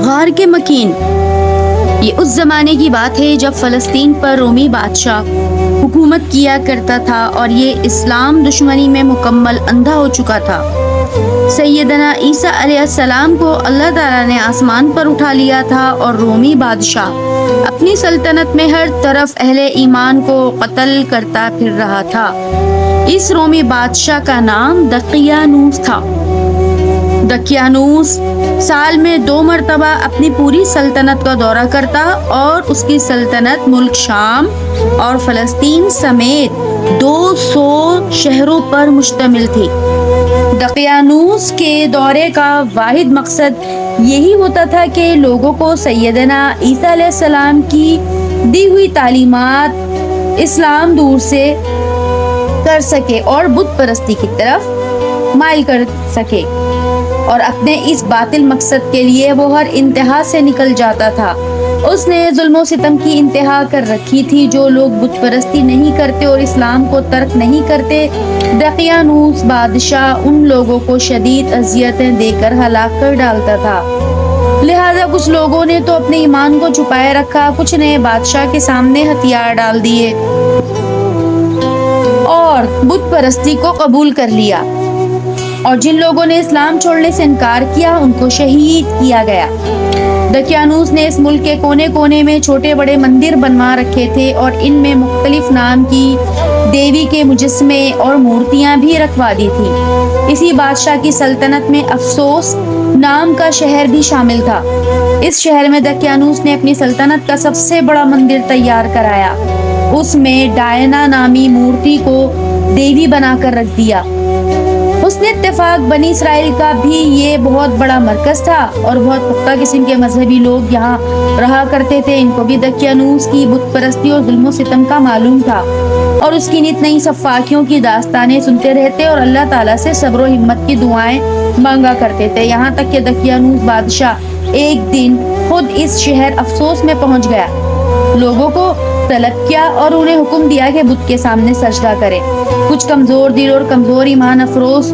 غار کے مکین۔ یہ اس زمانے کی بات ہے جب فلسطین پر رومی بادشاہ حکومت کیا کرتا تھا اور یہ اسلام دشمنی میں مکمل اندھا ہو چکا تھا۔ سیدنا عیسیٰ علیہ السلام کو اللہ تعالیٰ نے آسمان پر اٹھا لیا تھا اور رومی بادشاہ اپنی سلطنت میں ہر طرف اہل ایمان کو قتل کرتا پھر رہا تھا۔ اس رومی بادشاہ کا نام دقیانوس تھا۔ دقیانوس سال میں 2 مرتبہ اپنی پوری سلطنت کا دورہ کرتا اور اس کی سلطنت ملک شام اور فلسطین سمیت 200 شہروں پر مشتمل تھی۔ دقیانوس کے دورے کا واحد مقصد یہی ہوتا تھا کہ لوگوں کو سیدنا عیسیٰ علیہ السلام کی دی ہوئی تعلیمات اسلام دور سے کر سکے اور بت پرستی کی طرف مائل کر سکے، اور اپنے اس باطل مقصد کے لیے وہ ہر انتہا سے نکل جاتا تھا۔ اس نے ظلم و ستم کی انتہا کر رکھی تھی۔ جو لوگ بت پرستی نہیں کرتے اور اسلام کو ترک نہیں کرتے، دقیانوس بادشاہ ان لوگوں کو شدید اذیتیں دے کر ہلاک کر ڈالتا تھا۔ لہذا کچھ لوگوں نے تو اپنے ایمان کو چھپائے رکھا، کچھ نے بادشاہ کے سامنے ہتھیار ڈال دیے اور بت پرستی کو قبول کر لیا، اور جن لوگوں نے اسلام چھوڑنے سے انکار کیا ان کو شہید کیا گیا۔ دقیانوس نے اس ملک کے کونے کونے میں چھوٹے بڑے مندر بنوا رکھے تھے اور ان میں مختلف نام کی دیوی کے مجسمے اور مورتیاں بھی رکھوا دی تھی۔ اسی بادشاہ کی سلطنت میں افسوس نام کا شہر بھی شامل تھا۔ اس شہر میں دقیانوس نے اپنی سلطنت کا سب سے بڑا مندر تیار کرایا۔ اس میں ڈائنا نامی مورتی کو دیوی بنا کر رکھ دیا۔ حسن اتفاق بنی اسرائیل کا بھی یہ بہت بڑا مرکز تھا اور بہت پختہ قسم کے مذہبی لوگ یہاں رہا کرتے تھے۔ ان کو بھی دقیانوس کی بت پرستی اور ظلم و ستم کا معلوم تھا اور اس کی نت نئی سفاکیوں کی داستانیں سنتے رہتے اور اللہ تعالیٰ سے صبر و ہمت کی دعائیں مانگا کرتے تھے، یہاں تک کہ دقیانوس بادشاہ ایک دن خود اس شہر افسوس میں پہنچ گیا، لوگوں کو طلب کیا اور انہیں حکم دیا کہ بت کے سامنے سجدہ کرے۔ کچھ کمزور دل اور کمزور ایمان افروز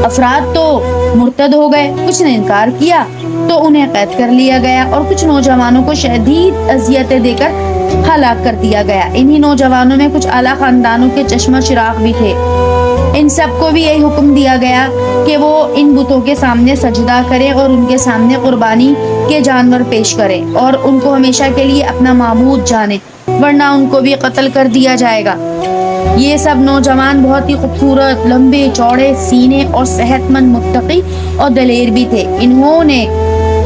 افراد تو مرتد ہو گئے، کچھ نے انکار کیا تو انہیں قید کر لیا گیا اور کچھ نوجوانوں کو شدید اذیتیں دے کر ہلاک کر دیا گیا۔ انہی نوجوانوں میں کچھ اعلیٰ خاندانوں کے چشمہ چراغ بھی تھے۔ ان سب کو بھی یہی حکم دیا گیا کہ وہ ان بتوں کے سامنے سجدہ کریں اور ان کے سامنے قربانی کے جانور پیش کریں اور ان کو ہمیشہ کے لیے اپنا معبود جانیں، ورنہ ان کو بھی قتل کر دیا جائے گا۔ یہ سب نوجوان بہت ہی خوبصورت، لمبے چوڑے سینے اور صحت مند، متقی اور دلیر بھی تھے۔ انہوں نے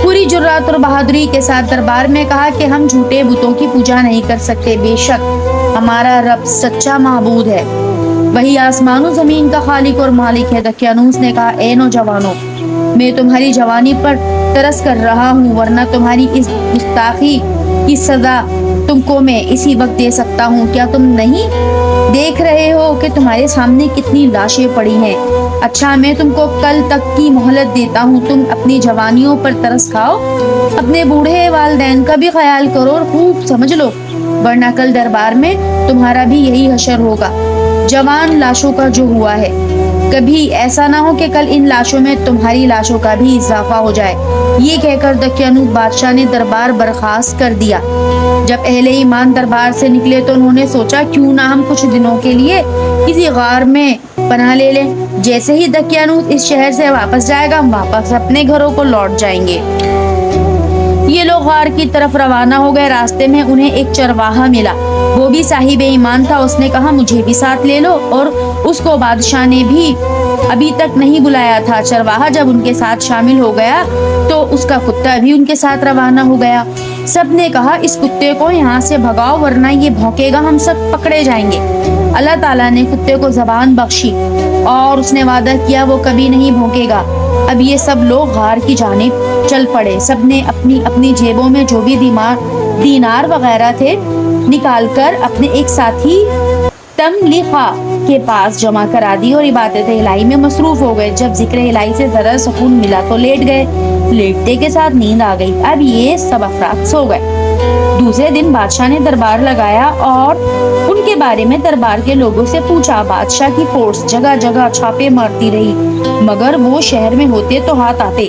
پوری جرات اور بہادری کے ساتھ دربار میں کہا کہ ہم جھوٹے بتوں کی پوجا نہیں کر سکتے، بے شک ہمارا رب سچا معبود ہے، وہی آسمان و زمین کا خالق اور مالک ہے۔ دقیانوس نے کہا، اے نوجوانوں، میں تمہاری جوانی پر ترس کر رہا ہوں، ورنہ تمہاری اس گستاخی کی سزا تم کو میں اسی وقت دے سکتا ہوں۔ کیا تم نہیں دیکھ رہے ہو کہ تمہارے سامنے کتنی لاشیں پڑی ہیں؟ اچھا، میں تم کو کل تک کی مہلت دیتا ہوں، تم اپنی جوانیوں پر ترس کھاؤ، اپنے بوڑھے والدین کا بھی خیال کرو اور خوب سمجھ لو، ورنہ کل دربار میں تمہارا بھی یہی حشر ہوگا جوان لاشوں کا جو ہوا ہے۔ کبھی ایسا نہ ہو کہ کل ان لاشوں میں تمہاری لاشوں کا بھی اضافہ ہو جائے۔ یہ کہہ کر دقیانوس بادشاہ نے دربار برخاست کر دیا۔ جب اہل ایمان دربار سے نکلے تو انہوں نے سوچا کیوں نہ ہم کچھ دنوں کے لیے کسی غار میں پناہ لے لیں۔ جیسے ہی دقیانوس اس شہر سے واپس جائے گا، ہم واپس اپنے گھروں کو لوٹ جائیں گے۔ یہ لوگ غار کی طرف روانہ ہو گئے۔ راستے میں انہیں ایک چرواہا ملا، وہ بھی صاحب ایمان تھا۔ اس نے کہا، مجھے بھی ساتھ لے لو، اور اس کو بادشاہ نے بھی ابھی تک نہیں بلایا تھا۔ چرواہا جب ان کے ساتھ شامل ہو گیا تو اس کا کتا بھی ان کے ساتھ روانہ ہو گیا۔ سب نے کہا، اس کتے کو یہاں سے بھگاؤ ورنہ یہ بھونکے گا، ہم سب پکڑے جائیں گے۔ اللہ تعالیٰ نے کتے کو زبان بخشی اور اس نے وعدہ کیا وہ کبھی نہیں بھونکے گا۔ اب یہ سب لوگ غار کی جانب چل پڑے۔ سب نے اپنی اپنی جیبوں میں جو بھی دینار وغیرہ تھے نکال کر اپنے ایک ساتھی تملیخا کے پاس جمع کرا دی اور عبادت الہی میں مصروف ہو گئے۔ جب ذکر الہی سے ذرا سکون ملا تو لیٹ گئے، لیٹتے کے ساتھ نیند آ گئی۔ اب یہ سب افراد سو گئے۔ دوسرے دن بادشاہ نے دربار لگایا اور ان کے بارے میں دربار کے لوگوں سے پوچھا۔ بادشاہ کی فورس جگہ جگہ چھاپے مارتی رہی، مگر وہ شہر میں ہوتے تو ہاتھ آتے۔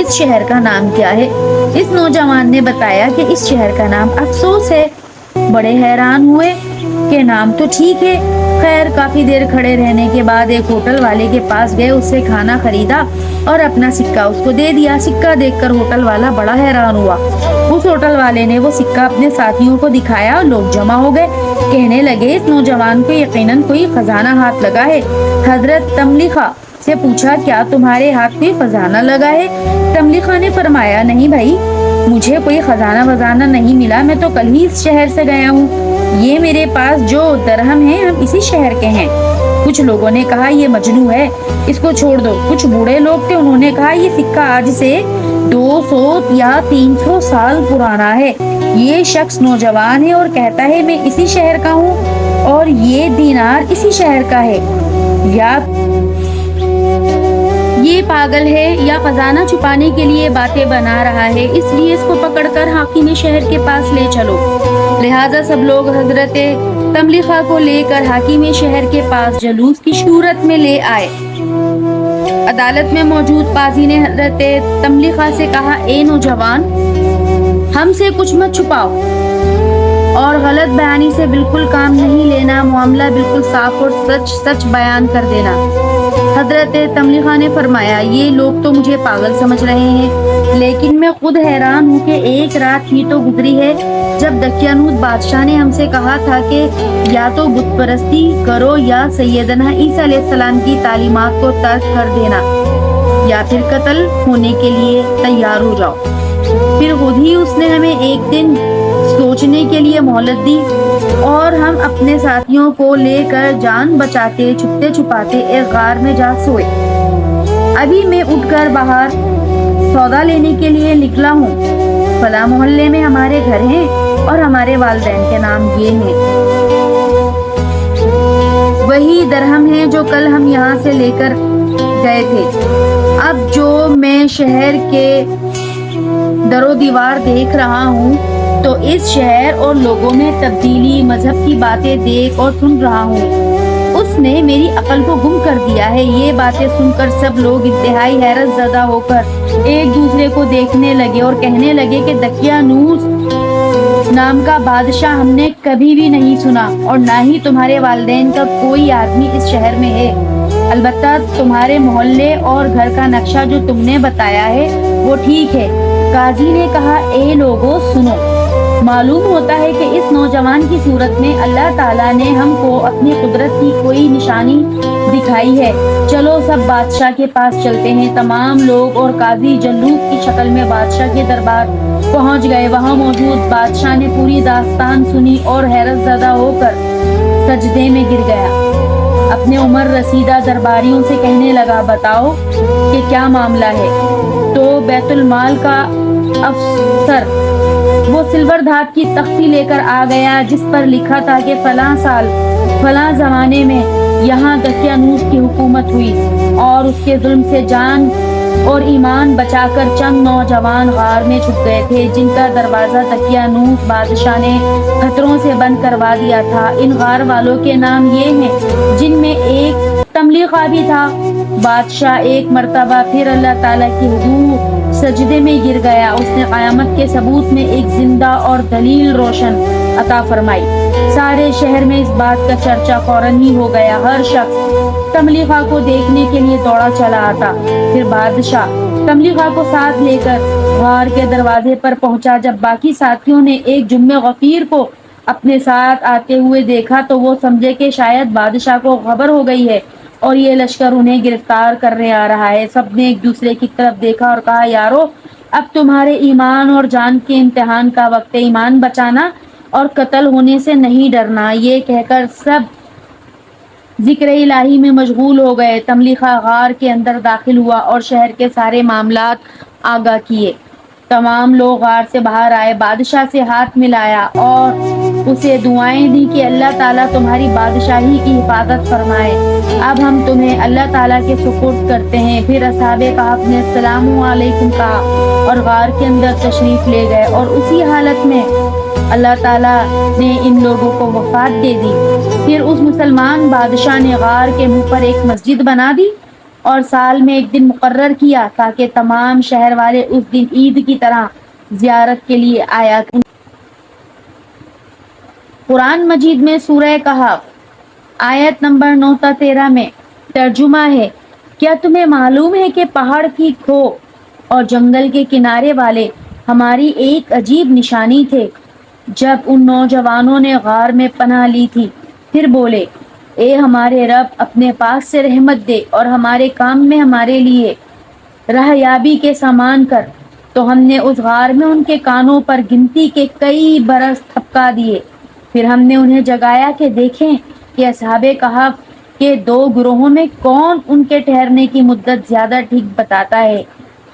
اس شہر کا نام کیا ہے؟ اس نوجوان نے بتایا کہ اس شہر کا نام افسوس ہے۔ بڑے حیران ہوئے کہ نام تو ٹھیک ہے۔ خیر، کافی دیر کھڑے رہنے کے بعد ایک ہوٹل والے کے پاس گئے، اس سے کھانا خریدا اور اپنا سکہ اس کو دے دیا۔ سکہ دیکھ کر ہوٹل والا بڑا حیران ہوا۔ اس ہوٹل والے نے وہ سکہ اپنے ساتھیوں کو دکھایا اور لوگ جمع ہو گئے۔ کہنے لگے، اس نوجوان کو یقیناً کوئی خزانہ ہاتھ لگا ہے۔ حضرت تملیخا سے پوچھا، کیا تمہارے ہاتھ کوئی خزانہ لگا ہے؟ تملیخا نے فرمایا، نہیں بھائی، مجھے کوئی خزانہ وزانہ نہیں ملا، میں تو کل ہی اس شہر سے گیا ہوں۔ یہ میرے پاس جو درہم ہیں ہم اسی شہر کے ہیں۔ کچھ لوگوں نے کہا، یہ مجنون ہے، اس کو چھوڑ دو۔ کچھ بوڑھے لوگ تھے، انہوں نے کہا، یہ سکہ آج سے 200 یا 300 سال پرانا ہے۔ یہ شخص نوجوان ہے اور کہتا ہے میں اسی شہر کا ہوں اور یہ دینار اسی شہر کا ہے۔ یا یہ پاگل ہے یا خزانہ چھپانے کے لیے باتیں بنا رہا ہے، اس لیے اس کو پکڑ کر حاکم شہر کے پاس لے چلو۔ لہٰذا سب لوگ حضرت تملیخا کو لے کر حاکم شہر کے پاس جلوس کی صورت میں لے آئے۔ عدالت میں موجود قاضی نے حضرت تملیخا سے کہا، اے نوجوان، ہم سے کچھ مت چھپاؤ اور غلط بیانی سے بالکل کام نہیں لینا، معاملہ بالکل صاف اور سچ سچ بیان کر دینا۔ حضرت تملیخا نے فرمایا، یہ لوگ تو مجھے پاگل سمجھ رہے ہیں، لیکن میں خود حیران ہوں کہ ایک رات ہی تو گزری ہے جب دقیانوس بادشاہ نے ہم سے کہا تھا کہ یا تو بت پرستی کرو یا سیدنا عیسیٰ علیہ السلام کی تعلیمات کو ترک کر دینا یا پھر قتل ہونے کے لیے تیار ہو جاؤ۔ پھر خود ہی اس نے ہمیں ایک دن سوچنے کے لیے مہلت دی اور ہم اپنے ساتھیوں کو لے کر جان بچاتے چھپتے چھپاتے ایک غار میں جا سوئے۔ ابھی میں اٹھ کر باہر سودا لینے کے لیے نکلا ہوں، فلاں محلے میں ہمارے گھر ہیں اور ہمارے والدین کے نام یہ ہیں، وہی درہم ہیں جو کل ہم یہاں سے لے کر گئے تھے۔ اب جو میں شہر کے در و دیوار دیکھ رہا ہوں تو اس شہر اور لوگوں میں تبدیلی، مذہب کی باتیں دیکھ اور سن رہا ہوں۔ اس نے میری عقل کو گم کر دیا ہے۔ یہ باتیں سن کر سب لوگ انتہائی حیرت زدہ ہو کر ایک دوسرے کو دیکھنے لگے اور کہنے لگے کہ دقیانوس نام کا بادشاہ ہم نے کبھی بھی نہیں سنا اور نہ ہی تمہارے والدین کا کوئی آدمی اس شہر میں ہے۔ البتہ تمہارے محلے اور گھر کا نقشہ جو تم نے بتایا ہے وہ ٹھیک ہے۔ قاضی نے کہا، اے لوگو سنو، معلوم ہوتا ہے کہ اس نوجوان کی صورت میں اللہ تعالیٰ نے ہم کو اپنی قدرت کی کوئی نشانی دکھائی ہے۔ چلو سب بادشاہ کے پاس چلتے ہیں۔ تمام لوگ اور قاضی جلوس کی شکل میں بادشاہ کے دربار پہنچ گئے۔ وہاں موجود بادشاہ نے پوری داستان سنی اور حیرت زدہ ہو کر سجدے میں گر گیا۔ اپنے عمر رسیدہ درباریوں سے کہنے لگا، بتاؤ کہ کیا معاملہ ہے؟ تو بیت المال کا افسر وہ سلور دھات کی تختی لے کر آ گیا جس پر لکھا تھا کہ فلاں سال فلاں زمانے میں یہاں دقیانوس کی حکومت ہوئی اور اس کے ظلم سے جان اور ایمان بچا کر چند نوجوان غار میں چھپ گئے تھے جن کا دروازہ دقیانوس بادشاہ نے خطروں سے بند کروا دیا تھا۔ ان غار والوں کے نام یہ ہیں جن میں ایک تملیخا بھی تھا۔ بادشاہ ایک مرتبہ پھر اللہ تعالیٰ کی حضور سجدے میں گر گیا۔ اس نے قیامت کے ثبوت میں ایک زندہ اور دلیل روشن عطا فرمائی۔ سارے شہر میں اس بات کا چرچا فوراً ہی ہو گیا۔ ہر شخص تملیخا کو دیکھنے کے لیے دوڑا چلا آتا۔ پھر بادشاہ تملیخا کو ساتھ لے کر غار کے دروازے پر پہنچا۔ جب باقی ساتھیوں نے ایک جمعہ غفیر کو اپنے ساتھ آتے ہوئے دیکھا تو وہ سمجھے کہ شاید بادشاہ کو خبر ہو گئی ہے اور یہ لشکر انہیں گرفتار کرنے آ رہا ہے۔ سب نے ایک دوسرے کی طرف دیکھا اور کہا، یارو، اب تمہارے ایمان اور جان کے امتحان کا وقت ہے، ایمان بچانا اور قتل ہونے سے نہیں ڈرنا۔ یہ کہہ کر سب ذکر الہی میں مشغول ہو گئے۔ تملیخا غار کے اندر داخل ہوا اور شہر کے سارے معاملات آگاہ کیے۔ تمام لوگ غار سے باہر آئے، بادشاہ سے ہاتھ ملایا اور اسے دعائیں دی کہ اللہ تعالیٰ تمہاری بادشاہی کی حفاظت فرمائے۔ اب ہم تمہیں اللہ تعالیٰ کے سپرد کرتے ہیں۔ پھر اصحاب کہف نے السلام علیکم کہا اور غار کے اندر تشریف لے گئے اور اسی حالت میں اللہ تعالیٰ نے ان لوگوں کو وفات دے دی۔ پھر اس مسلمان بادشاہ نے غار کے منہ پر ایک مسجد بنا دی اور سال میں ایک دن مقرر کیا تاکہ تمام شہر والے اس دن عید کی طرح زیارت کے لیے آیا کریں۔ قرآن مجید میں سورہ کہف آیت نمبر 9 تا 13 میں ترجمہ ہے، کیا تمہیں معلوم ہے کہ پہاڑ کی کھو اور جنگل کے کنارے والے ہماری ایک عجیب نشانی تھے؟ جب ان نوجوانوں نے غار میں پناہ لی تھی پھر بولے، اے ہمارے رب، اپنے پاس سے رحمت دے اور ہمارے کام میں ہمارے لیے راہیابی کے سامان کر، تو ہم نے اس غار میں ان کے کانوں پر گنتی کے کئی برس تھپکا دیے، پھر ہم نے انہیں جگایا کہ دیکھیں کہ اصحاب کہف کے دو گروہوں میں کون ان کے ٹھہرنے کی مدت زیادہ ٹھیک بتاتا ہے،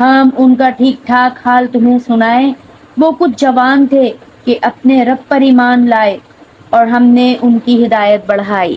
ہم ان کا ٹھیک ٹھاک حال تمہیں سنائیں۔ وہ کچھ جوان تھے کہ اپنے رب پر ایمان لائے اور ہم نے ان کی ہدایت بڑھائی۔